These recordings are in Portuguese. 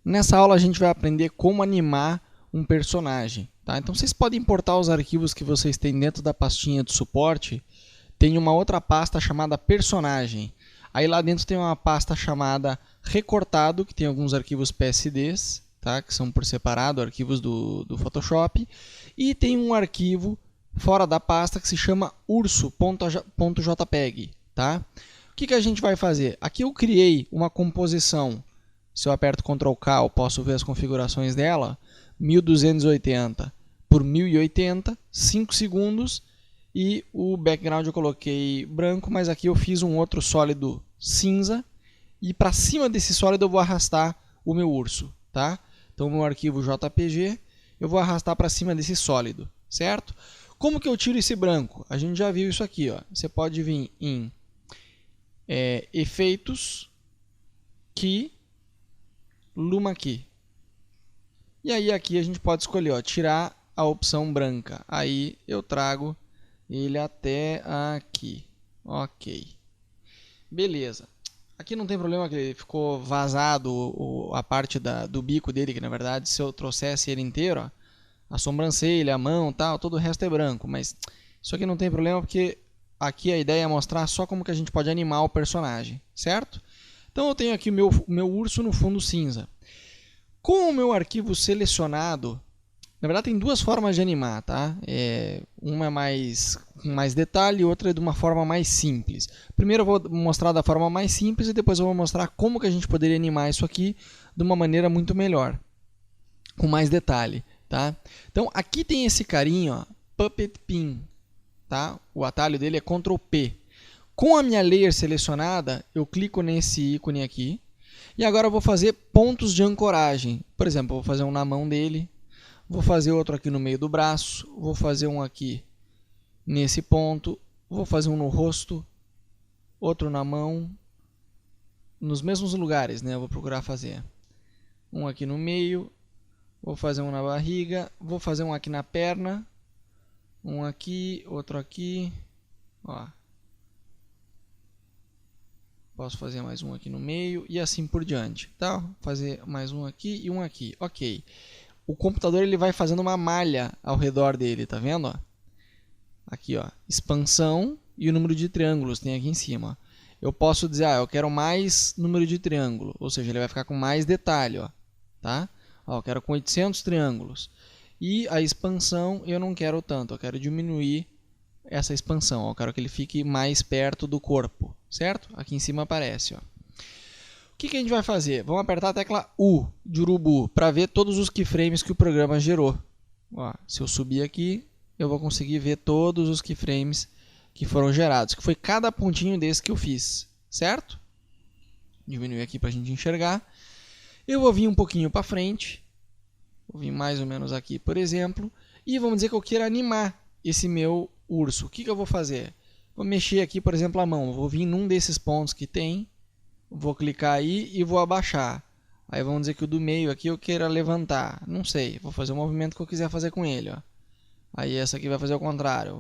Nessa aula a gente vai aprender como animar um personagem. Tá? Então vocês podem importar os arquivos que vocês têm dentro da pastinha de suporte. Tem uma outra pasta chamada personagem. Aí lá dentro tem uma pasta chamada recortado, que tem alguns arquivos PSDs, tá? Que são por separado, arquivos do Photoshop. E tem um arquivo fora da pasta que se chama urso.jpg. Tá? O que a gente vai fazer? Aqui eu criei uma composição. Se eu aperto Ctrl K, eu posso ver as configurações dela. 1280 por 1080, 5 segundos. E o background eu coloquei branco, mas aqui eu fiz um outro sólido cinza. E para cima desse sólido eu vou arrastar o meu urso. Tá? Então, o meu arquivo JPG, eu vou arrastar para cima desse sólido. Certo? Como que eu tiro esse branco? A gente já viu isso aqui. Ó. Você pode vir em Efeitos, Key, Luma Key. E aí aqui a gente pode escolher, ó, tirar a opção branca. Aí eu trago ele até aqui. Ok. Beleza. Aqui não tem problema que ele ficou vazado a parte do bico dele, que na verdade se eu trouxesse ele inteiro, ó, a sobrancelha, a mão, tal, todo o resto é branco. Mas isso aqui não tem problema porque aqui a ideia é mostrar só como que a gente pode animar o personagem, certo? Então eu tenho aqui o meu urso no fundo cinza. Com o meu arquivo selecionado, na verdade tem duas formas de animar, tá? Uma é com mais detalhe e outra é de uma forma mais simples. Primeiro eu vou mostrar da forma mais simples e depois eu vou mostrar como que a gente poderia animar isso aqui de uma maneira muito melhor, com mais detalhe, tá? Então aqui tem esse carinho, ó, Puppet Pin, tá? O atalho dele é Ctrl P. Com a minha layer selecionada, eu clico nesse ícone aqui. E agora eu vou fazer pontos de ancoragem. Por exemplo, eu vou fazer um na mão dele. Vou fazer outro aqui no meio do braço. Vou fazer um aqui nesse ponto. Vou fazer um no rosto. Outro na mão. Nos mesmos lugares, né? Eu vou procurar fazer. Um aqui no meio. Vou fazer um na barriga. Vou fazer um aqui na perna. Um aqui, outro aqui. Ó. Posso fazer mais um aqui no meio e assim por diante. Tá? Fazer mais um aqui e um aqui. Ok. O computador ele vai fazendo uma malha ao redor dele, tá vendo? Ó? Aqui, ó, expansão e o número de triângulos tem aqui em cima. Eu posso dizer, eu quero mais número de triângulo, ou seja, ele vai ficar com mais detalhe, ó, tá? Ó, eu quero com 800 triângulos. E a expansão eu não quero tanto, eu quero diminuir essa expansão, ó, eu quero que ele fique mais perto do corpo, certo? Aqui em cima aparece, ó. O que a gente vai fazer? Vamos apertar a tecla U de urubu para ver todos os keyframes que o programa gerou. Ó, se eu subir aqui, eu vou conseguir ver todos os keyframes que foram gerados, que foi cada pontinho desse que eu fiz, certo? Diminuir aqui para a gente enxergar. Eu vou vir um pouquinho para frente, vou vir mais ou menos aqui, por exemplo, e vamos dizer que eu queira animar esse meu urso. O que eu vou fazer? Vou mexer aqui, por exemplo, a mão. Vou vir num desses pontos que tem, vou clicar aí e vou abaixar. Aí vamos dizer que o do meio aqui eu queira levantar. Não sei, vou fazer o movimento que eu quiser fazer com ele. Ó. Aí essa aqui vai fazer o contrário.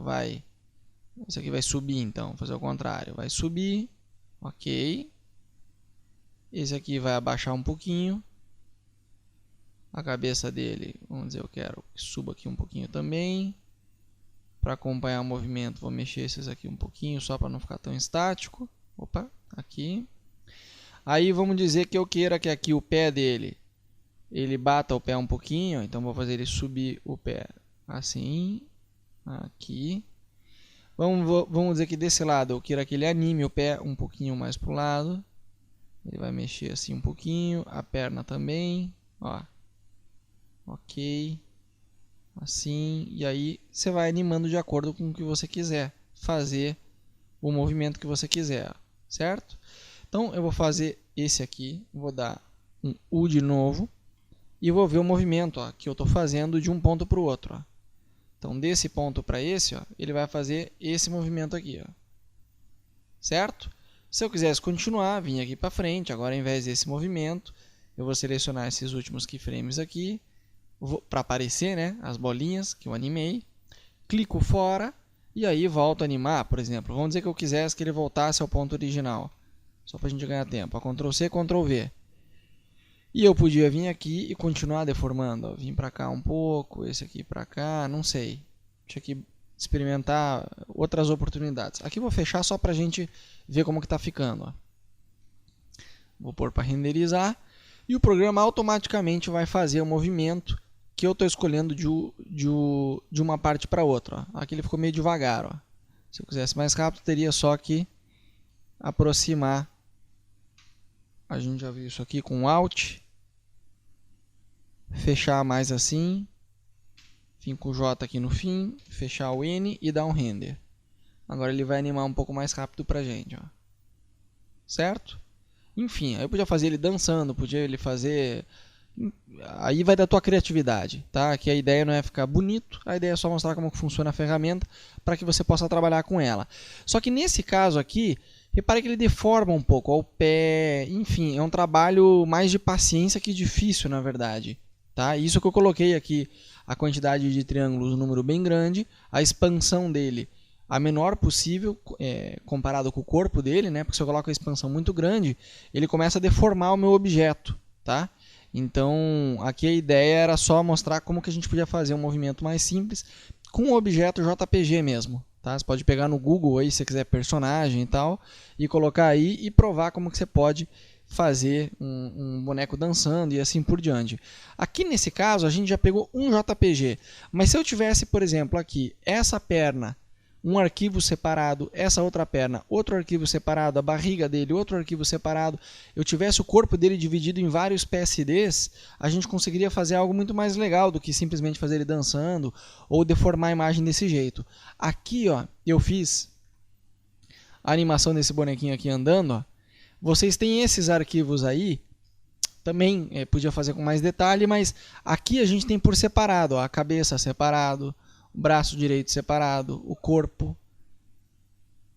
Essa aqui vai subir, então. Vou fazer o contrário. Vai subir. Ok. Esse aqui vai abaixar um pouquinho. A cabeça dele, vamos dizer, eu quero que suba aqui um pouquinho também. Para acompanhar o movimento, vou mexer esses aqui um pouquinho, só para não ficar tão estático. Opa, aqui. Aí vamos dizer que eu queira que aqui o pé dele, ele bata o pé um pouquinho, então vou fazer ele subir o pé assim, aqui. Vamos dizer que desse lado eu queira que ele anime o pé um pouquinho mais para o lado. Ele vai mexer assim um pouquinho, a perna também, ó. Ok. Assim, e aí você vai animando de acordo com o que você quiser fazer, o movimento que você quiser, certo? Então eu vou fazer esse aqui, vou dar um U de novo e vou ver o movimento, ó, que eu estou fazendo de um ponto para o outro. Ó. Então desse ponto para esse, ó, ele vai fazer esse movimento aqui, ó. Certo? Se eu quisesse continuar, vim aqui para frente, agora ao invés desse movimento, eu vou selecionar esses últimos keyframes aqui, para aparecer, né, as bolinhas que eu animei, clico fora e aí volto a animar, por exemplo. Vamos dizer que eu quisesse que ele voltasse ao ponto original, só para a gente ganhar tempo. Ctrl C, Ctrl V. E eu podia vir aqui e continuar deformando. Ó. Vim para cá um pouco, esse aqui para cá, não sei. Deixa aqui experimentar outras oportunidades. Aqui vou fechar só para a gente ver como que está ficando. Ó. Vou pôr para renderizar. E o programa automaticamente vai fazer o movimento que eu estou escolhendo de uma parte para outra. Ó. Aqui ele ficou meio devagar. Ó. Se eu quisesse mais rápido, teria só que aproximar. A gente já viu isso aqui com Alt. Fechar mais assim. Vim com o J aqui no fim. Fechar o N e dar um render. Agora ele vai animar um pouco mais rápido pra gente. Ó. Certo? Enfim, aí eu podia fazer ele dançando, podia ele fazer... Aí vai da tua criatividade, tá? Que a ideia não é ficar bonito, a ideia é só mostrar como funciona a ferramenta para que você possa trabalhar com ela. Só que nesse caso aqui, repare que ele deforma um pouco ó, o pé, enfim, é um trabalho mais de paciência que difícil, na verdade. Tá? Isso que eu coloquei aqui, a quantidade de triângulos, um número bem grande, a expansão dele a menor possível comparado com o corpo dele, né? Porque se eu coloco a expansão muito grande, ele começa a deformar o meu objeto, tá? Então, aqui a ideia era só mostrar como que a gente podia fazer um movimento mais simples com o objeto JPG mesmo, tá? Você pode pegar no Google aí, se você quiser personagem e tal, e colocar aí e provar como que você pode fazer um boneco dançando e assim por diante. Aqui nesse caso, a gente já pegou um JPG, mas se eu tivesse, por exemplo, aqui, essa perna, um arquivo separado, essa outra perna, outro arquivo separado, a barriga dele, outro arquivo separado, eu tivesse o corpo dele dividido em vários PSDs, a gente conseguiria fazer algo muito mais legal do que simplesmente fazer ele dançando ou deformar a imagem desse jeito. Aqui, ó, eu fiz a animação desse bonequinho aqui andando, ó. Vocês têm esses arquivos aí, também podia fazer com mais detalhe, mas aqui a gente tem por separado, ó, a cabeça separado, o braço direito separado, o corpo,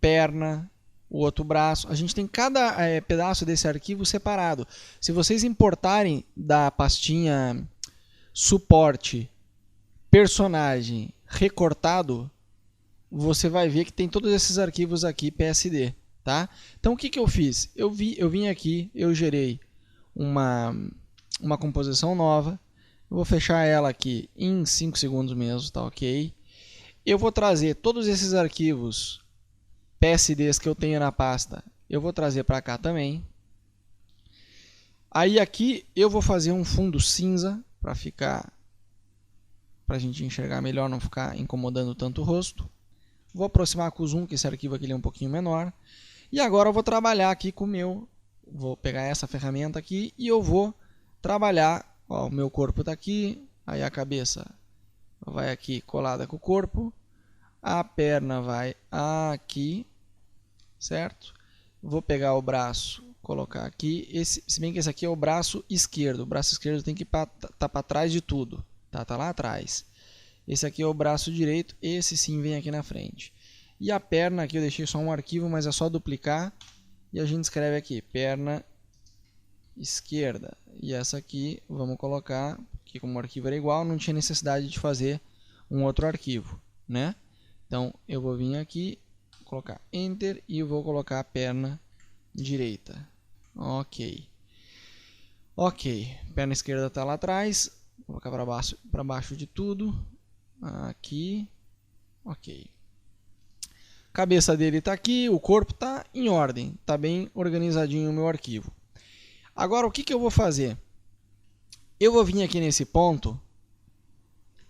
perna, o outro braço. A gente tem cada pedaço desse arquivo separado. Se vocês importarem da pastinha suporte, personagem, recortado, você vai ver que tem todos esses arquivos aqui PSD. Tá? Então o que eu fiz? Eu vim aqui, eu gerei uma composição nova. Eu vou fechar ela aqui em 5 segundos mesmo, tá ok? Eu vou trazer todos esses arquivos PSDs que eu tenho na pasta, eu vou trazer para cá também. Aí aqui eu vou fazer um fundo cinza para a gente enxergar melhor, não ficar incomodando tanto o rosto. Vou aproximar com o zoom, que esse arquivo aqui é um pouquinho menor. E agora eu vou trabalhar aqui com o meu, vou pegar essa ferramenta aqui e eu vou trabalhar, ó, o meu corpo está aqui, aí a cabeça vai aqui colada com o corpo, a perna vai aqui, certo? Vou pegar o braço, colocar aqui, se bem que esse aqui é o braço esquerdo tem que estar para trás de tudo, tá lá atrás. Esse aqui é o braço direito, esse sim vem aqui na frente. E a perna aqui eu deixei só um arquivo, mas é só duplicar. E a gente escreve aqui, perna esquerda. E essa aqui, vamos colocar, que como o arquivo era igual, não tinha necessidade de fazer um outro arquivo, né? Então, eu vou vir aqui, colocar Enter e vou colocar a perna direita. Ok. Ok, perna esquerda está lá atrás. Vou colocar para baixo de tudo. Aqui. Ok. Cabeça dele está aqui, o corpo está em ordem, está bem organizadinho o meu arquivo. Agora o que eu vou fazer? Eu vou vir aqui nesse ponto,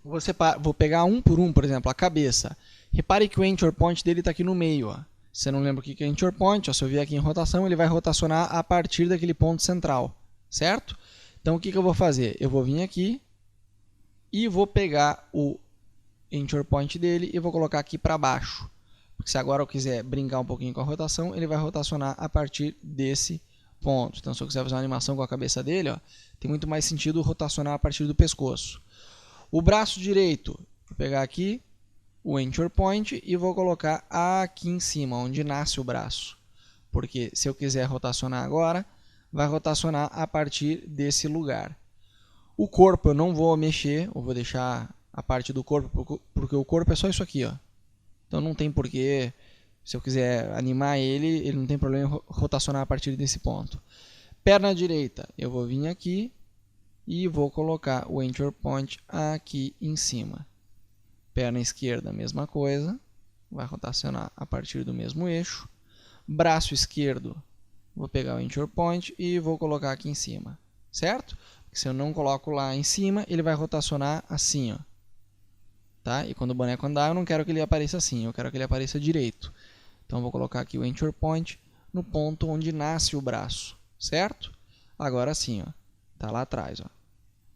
vou pegar um por um, por exemplo, a cabeça. Repare que o Anchor Point dele está aqui no meio. Ó. Se você não lembra o que é Anchor Point, ó, se eu vier aqui em rotação, ele vai rotacionar a partir daquele ponto central, certo? Então o que eu vou fazer? Eu vou vir aqui e vou pegar o Anchor Point dele e vou colocar aqui para baixo. Porque se agora eu quiser brincar um pouquinho com a rotação, ele vai rotacionar a partir desse ponto. Então, se eu quiser fazer uma animação com a cabeça dele, ó, tem muito mais sentido rotacionar a partir do pescoço. O braço direito, vou pegar aqui o Anchor Point e vou colocar aqui em cima, onde nasce o braço. Porque se eu quiser rotacionar agora, vai rotacionar a partir desse lugar. O corpo eu não vou mexer, eu vou deixar a parte do corpo, porque o corpo é só isso aqui, ó. Então não tem porquê, se eu quiser animar ele, ele não tem problema em rotacionar a partir desse ponto. Perna direita, eu vou vir aqui e vou colocar o Anchor Point aqui em cima. Perna esquerda, mesma coisa, vai rotacionar a partir do mesmo eixo. Braço esquerdo, vou pegar o Anchor Point e vou colocar aqui em cima, certo? Porque se eu não coloco lá em cima, ele vai rotacionar assim, ó. Tá? E quando o boneco andar, eu não quero que ele apareça assim, eu quero que ele apareça direito. Então, eu vou colocar aqui o Anchor Point no ponto onde nasce o braço, certo? Agora sim, ó, tá lá atrás, ó.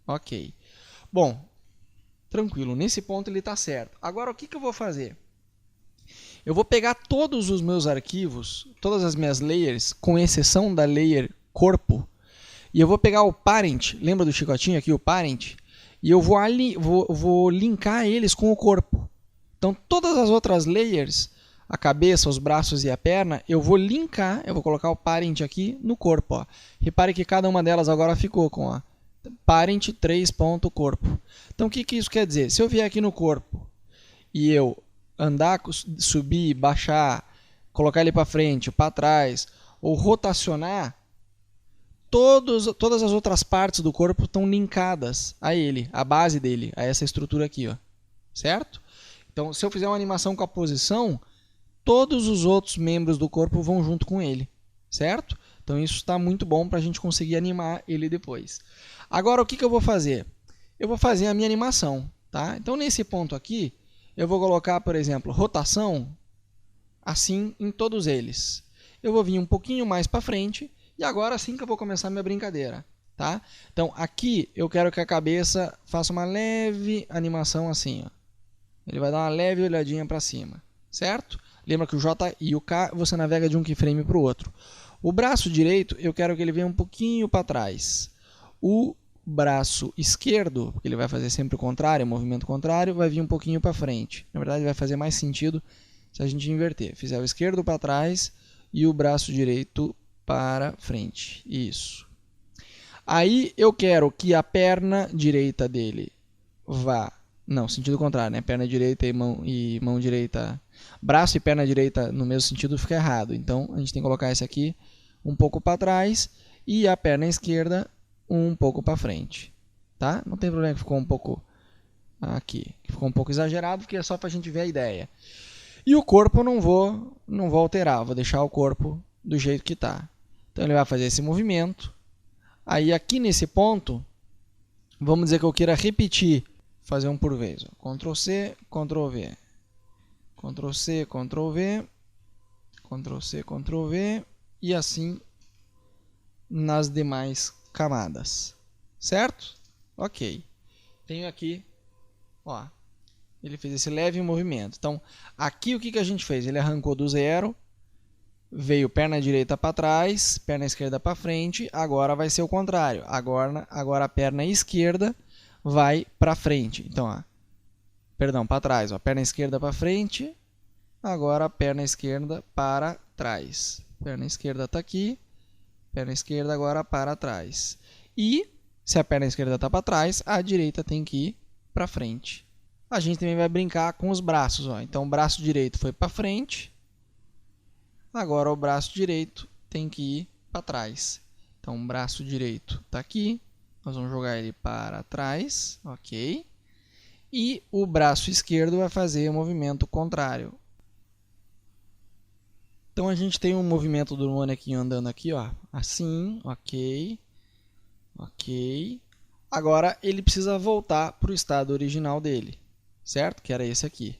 Ok. Bom, tranquilo, nesse ponto ele está certo. Agora, o que eu vou fazer? Eu vou pegar todos os meus arquivos, todas as minhas layers, com exceção da layer corpo, e eu vou pegar o parent, lembra do chicotinho aqui, o parent? E eu vou linkar eles com o corpo. Então, todas as outras layers, a cabeça, os braços e a perna, eu vou linkar, eu vou colocar o parent aqui no corpo. Ó. Repare que cada uma delas agora ficou com a parent 3.corpo. Então, o que isso quer dizer? Se eu vier aqui no corpo e eu andar, subir, baixar, colocar ele para frente, para trás, ou rotacionar, todas as outras partes do corpo estão linkadas a ele, a base dele, a essa estrutura aqui, ó. Certo? Então, se eu fizer uma animação com a posição, todos os outros membros do corpo vão junto com ele, certo? Então, isso está muito bom para a gente conseguir animar ele depois. Agora, o que eu vou fazer? Eu vou fazer a minha animação, tá? Então, nesse ponto aqui, eu vou colocar, por exemplo, rotação, assim em todos eles. Eu vou vir um pouquinho mais para frente, e agora sim que eu vou começar a minha brincadeira, tá? Então, aqui eu quero que a cabeça faça uma leve animação assim, ó. Ele vai dar uma leve olhadinha para cima, certo? Lembra que o J e o K você navega de um keyframe para o outro. O braço direito eu quero que ele venha um pouquinho para trás. O braço esquerdo, porque ele vai fazer sempre o contrário, o movimento contrário, vai vir um pouquinho para frente. Na verdade, vai fazer mais sentido se a gente inverter. Fizer o esquerdo para trás e o braço direito para frente. Isso. Aí eu quero que a perna direita dele vá... Não, sentido contrário, né? Perna direita e mão direita... Braço e perna direita no mesmo sentido fica errado. Então, a gente tem que colocar esse aqui um pouco para trás e a perna esquerda um pouco para frente. Tá? Não tem problema que ficou um pouco aqui. Ficou um pouco exagerado, porque é só para a gente ver a ideia. E o corpo eu não vou alterar. Vou deixar o corpo do jeito que está. Então, ele vai fazer esse movimento. Aí, aqui nesse ponto, vamos dizer que eu queira repetir, fazer um por vez. Ó. Ctrl C, Ctrl V. Ctrl C, Ctrl V. Ctrl C, Ctrl V. E assim nas demais camadas. Certo? Ok. Tenho aqui, ó, ele fez esse leve movimento. Então, aqui o que a gente fez? Ele arrancou do zero, veio perna direita para trás, perna esquerda para frente, agora vai ser o contrário. Agora a perna esquerda vai para frente. Então, ó, perdão, para trás. Ó, perna esquerda para frente, agora a perna esquerda para trás. Perna esquerda está aqui, perna esquerda agora para trás. E, se a perna esquerda está para trás, a direita tem que ir para frente. A gente também vai brincar com os braços. Ó. Então, o braço direito foi para frente. Agora, o braço direito tem que ir para trás. Então, o braço direito está aqui. Nós vamos jogar ele para trás. Ok. E o braço esquerdo vai fazer o movimento contrário. Então, a gente tem um movimento do bonequinho andando aqui, ó, assim, ok, ok. Agora, ele precisa voltar para o estado original dele, certo? Que era esse aqui.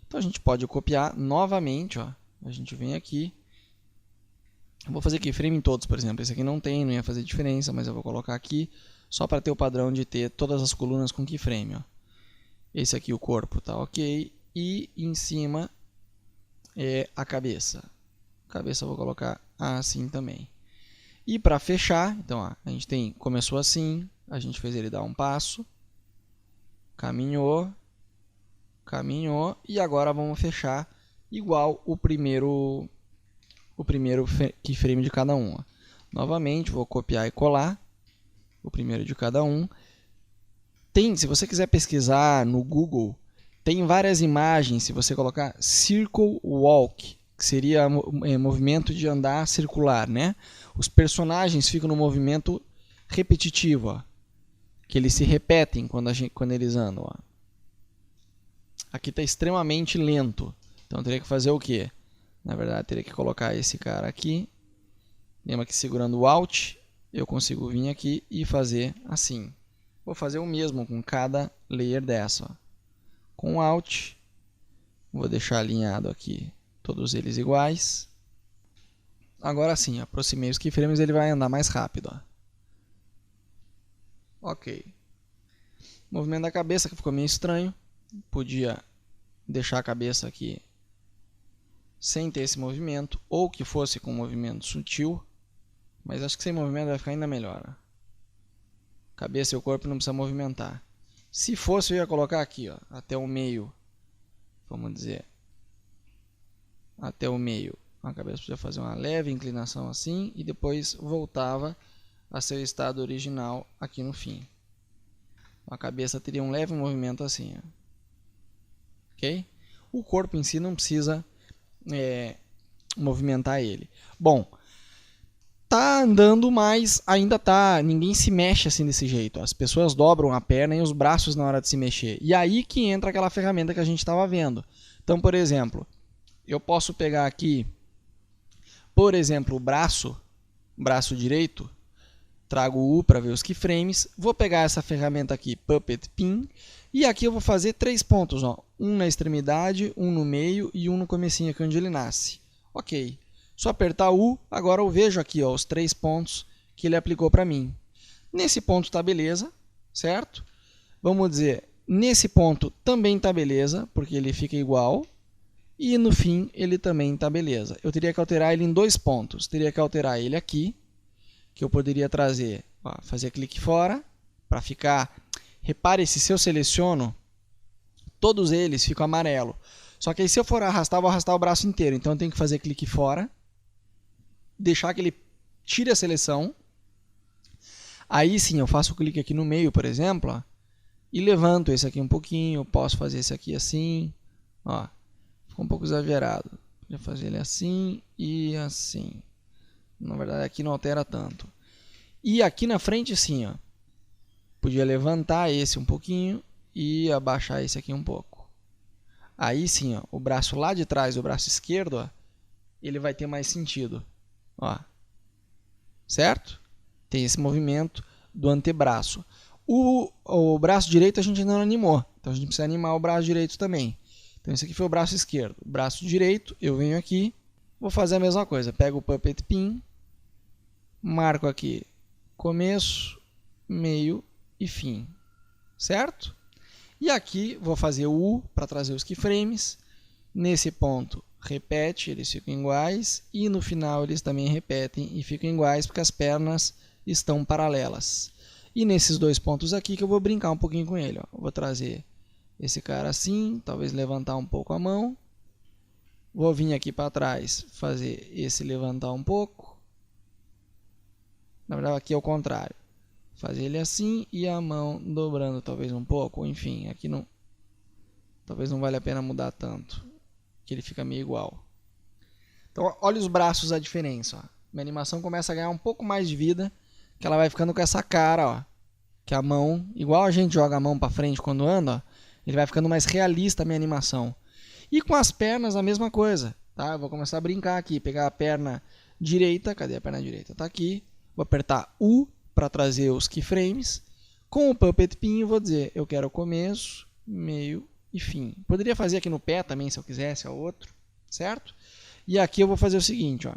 Então, a gente pode copiar novamente, ó. A gente vem aqui. Eu vou fazer keyframe em todos, por exemplo. Esse aqui não tem, não ia fazer diferença, mas eu vou colocar aqui só para ter o padrão de ter todas as colunas com keyframe, ó. Esse aqui, o corpo, tá ok. E em cima é a cabeça. Cabeça eu vou colocar assim também. E para fechar, então, ó, a gente começou assim, a gente fez ele dar um passo, caminhou, e agora vamos fechar igual o primeiro keyframe de cada um. Ó. Novamente, vou copiar e colar o primeiro de cada um. Se você quiser pesquisar no Google, tem várias imagens, se você colocar Circle Walk, que seria movimento de andar circular, né? Os personagens ficam no movimento repetitivo, ó, que eles se repetem quando eles andam. Ó. Aqui está extremamente lento, então teria que fazer o quê? Na verdade, teria que colocar esse cara aqui. Lembra que segurando o Alt, eu consigo vir aqui e fazer assim. Vou fazer o mesmo com cada layer dessa. Ó. Com o Alt, vou deixar alinhado aqui todos eles iguais. Agora sim, aproximei os keyframes, ele vai andar mais rápido. Ó. Ok. Movimento da cabeça que ficou meio estranho. Podia deixar a cabeça aqui sem ter esse movimento, ou que fosse com movimento sutil, mas acho que sem movimento vai ficar ainda melhor. Cabeça e o corpo não precisa movimentar. Se fosse, eu ia colocar aqui, ó, até o meio, vamos dizer, até o meio. A cabeça podia fazer uma leve inclinação assim, e depois voltava a seu estado original aqui no fim. A cabeça teria um leve movimento assim. Ó. Ok? O corpo em si não precisa movimentar ele. Bom, tá andando, mas ainda tá. Ninguém se mexe assim desse jeito. Ó. As pessoas dobram a perna e os braços na hora de se mexer. E aí que entra aquela ferramenta que a gente estava vendo. Então, por exemplo, eu posso pegar aqui, por exemplo, o braço direito. Trago o U para ver os keyframes. Vou pegar essa ferramenta aqui, Puppet Pin. E aqui eu vou fazer 3 pontos. Ó. Um na extremidade, um no meio e um no comecinho aqui onde ele nasce. Ok. Só apertar U, agora eu vejo aqui ó, os 3 pontos que ele aplicou para mim. Nesse ponto está beleza, certo? Vamos dizer, nesse ponto também está beleza, porque ele fica igual. E no fim ele também está beleza. Eu teria que alterar ele em 2 pontos. Teria que alterar ele aqui, que eu poderia trazer, ó, fazer clique fora, para ficar... Repare se eu seleciono, todos eles ficam amarelo. Só que aí se eu for arrastar, vou arrastar o braço inteiro. Então eu tenho que fazer clique fora, deixar que ele tire a seleção. Aí sim eu faço o clique aqui no meio, por exemplo, ó, e levanto esse aqui um pouquinho. Posso fazer esse aqui assim. Ó, ficou um pouco exagerado. Vou fazer ele assim e assim. Na verdade aqui não altera tanto. E aqui na frente sim, ó. Podia levantar esse um pouquinho e abaixar esse aqui um pouco. Aí sim, ó, o braço lá de trás, o braço esquerdo, ó, ele vai ter mais sentido. Ó. Certo? Tem esse movimento do antebraço. O braço direito a gente ainda não animou. Então a gente precisa animar o braço direito também. Então esse aqui foi o braço esquerdo. O braço direito, eu venho aqui, vou fazer a mesma coisa. Pego o Puppet Pin, marco aqui começo, meio e fim, certo? E aqui vou fazer o U para trazer os keyframes. Nesse ponto, repete, eles ficam iguais. E no final eles também repetem e ficam iguais porque as pernas estão paralelas. E nesses 2 pontos aqui que eu vou brincar um pouquinho com ele. Ó. Vou trazer esse cara assim, talvez levantar um pouco a mão. Vou vir aqui para trás, fazer esse levantar um pouco. Na verdade aqui é o contrário. Fazer ele assim e a mão dobrando talvez um pouco. Enfim, aqui não... Talvez não valha a pena mudar tanto. Que ele fica meio igual. Então, olha os braços, a diferença. Ó. Minha animação começa a ganhar um pouco mais de vida. Que ela vai ficando com essa cara, ó. Que a mão, igual a gente joga a mão para frente quando anda, ó, ele vai ficando mais realista a minha animação. E com as pernas a mesma coisa. Tá? Eu vou começar a brincar aqui. Pegar a perna direita. Cadê a perna direita? Tá aqui. Vou apertar U para trazer os keyframes. Com o Puppet Pin eu vou dizer, eu quero começo, meio e fim. Poderia fazer aqui no pé também, se eu quisesse, é outro, certo? E aqui eu vou fazer o seguinte, ó.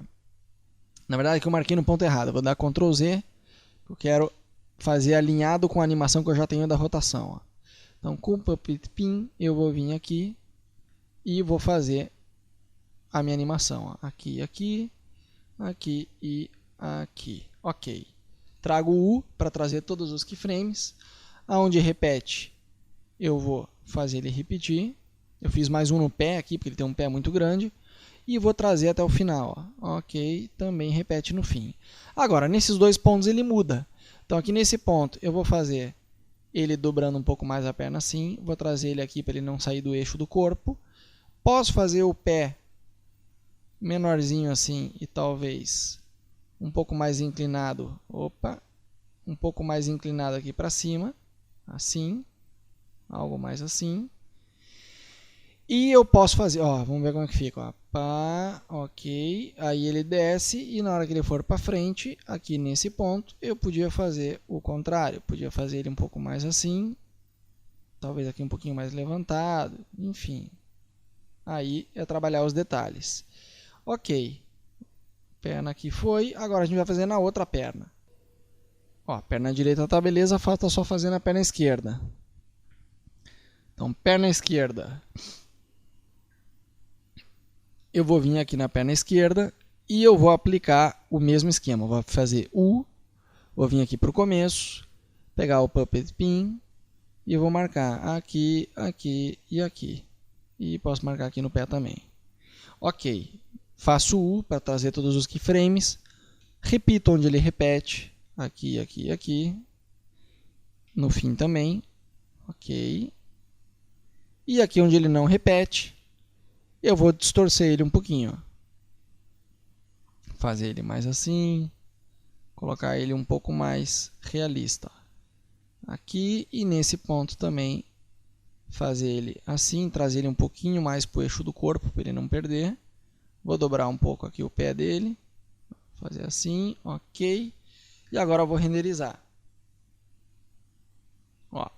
Na verdade aqui eu marquei no ponto errado, eu vou dar Ctrl Z, eu quero fazer alinhado com a animação que eu já tenho da rotação. Ó. Então com o Puppet Pin eu vou vir aqui e vou fazer a minha animação. Ó. Aqui, aqui, aqui e aqui. Ok. Trago o U para trazer todos os keyframes. Aonde repete, eu vou fazer ele repetir. Eu fiz mais um no pé aqui, porque ele tem um pé muito grande. E vou trazer até o final. Ó. Ok, também repete no fim. Agora, nesses 2 pontos ele muda. Então, aqui nesse ponto, eu vou fazer ele dobrando um pouco mais a perna assim. Vou trazer ele aqui para ele não sair do eixo do corpo. Posso fazer o pé menorzinho assim e talvez um pouco mais inclinado. Opa! Um pouco mais inclinado aqui para cima. Assim. Algo mais assim. E eu posso fazer, ó, vamos ver como é que fica, ó. Pá, ok, aí ele desce e na hora que ele for para frente, aqui nesse ponto, eu podia fazer o contrário, podia fazer ele um pouco mais assim, talvez aqui um pouquinho mais levantado, enfim. Aí é trabalhar os detalhes. Ok, perna aqui foi, agora a gente vai fazer na outra perna. Ó, perna direita tá beleza, falta só fazer na perna esquerda. Então, perna esquerda. Eu vou vir aqui na perna esquerda e eu vou aplicar o mesmo esquema. Vou fazer U, vou vir aqui para o começo, pegar o Puppet Pin e vou marcar aqui, aqui e aqui. E posso marcar aqui no pé também. Ok, faço U para trazer todos os keyframes, repito onde ele repete, aqui, aqui e aqui, no fim também, ok. E aqui onde ele não repete, eu vou distorcer ele um pouquinho. Fazer ele mais assim. Colocar ele um pouco mais realista. Aqui e nesse ponto também. Fazer ele assim. Trazer ele um pouquinho mais para o eixo do corpo. Para ele não perder. Vou dobrar um pouco aqui o pé dele. Fazer assim. Ok. E agora eu vou renderizar. Ó.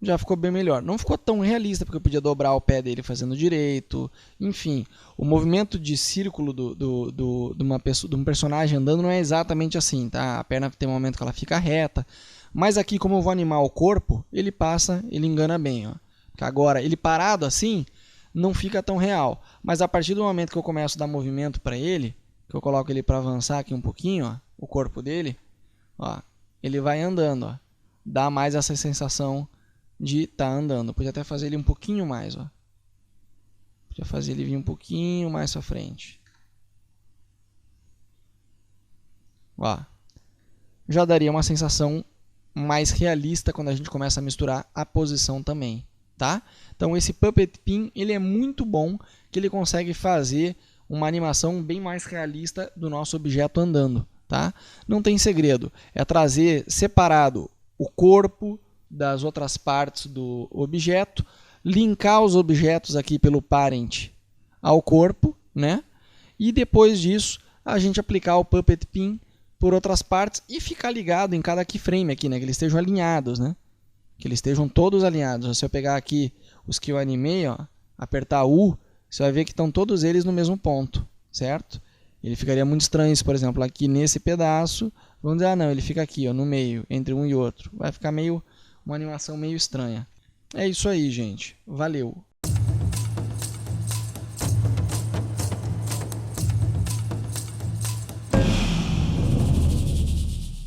Já ficou bem melhor. Não ficou tão realista, porque eu podia dobrar o pé dele fazendo direito. Enfim, o movimento de círculo de um personagem andando não é exatamente assim, tá? A perna tem um momento que ela fica reta. Mas aqui, como eu vou animar o corpo, ele passa, ele engana bem. Ó. Porque agora, ele parado assim, não fica tão real. Mas a partir do momento que eu começo a dar movimento para ele, que eu coloco ele para avançar aqui um pouquinho, ó, o corpo dele, ó, ele vai andando. Ó. Dá mais essa sensação de estar andando. Podia até fazer ele um pouquinho mais, ó. Podia fazer ele vir um pouquinho mais para frente. Ó. Já daria uma sensação mais realista quando a gente começa a misturar a posição também, tá? Então esse Puppet Pin, ele é muito bom, que ele consegue fazer uma animação bem mais realista do nosso objeto andando, tá? Não tem segredo, é trazer separado o corpo das outras partes do objeto, linkar os objetos aqui pelo parent ao corpo, né? E depois disso a gente aplicar o Puppet Pin por outras partes e ficar ligado em cada keyframe aqui, né? Que eles estejam alinhados, né? Que eles estejam todos alinhados. Se eu pegar aqui os que eu animei, ó, apertar U, você vai ver que estão todos eles no mesmo ponto, certo? Ele ficaria muito estranho se, por exemplo, aqui nesse pedaço, vamos dizer, ah não, ele fica aqui, ó, no meio, entre um e outro. Vai ficar meio uma animação meio estranha. É isso aí, gente. Valeu!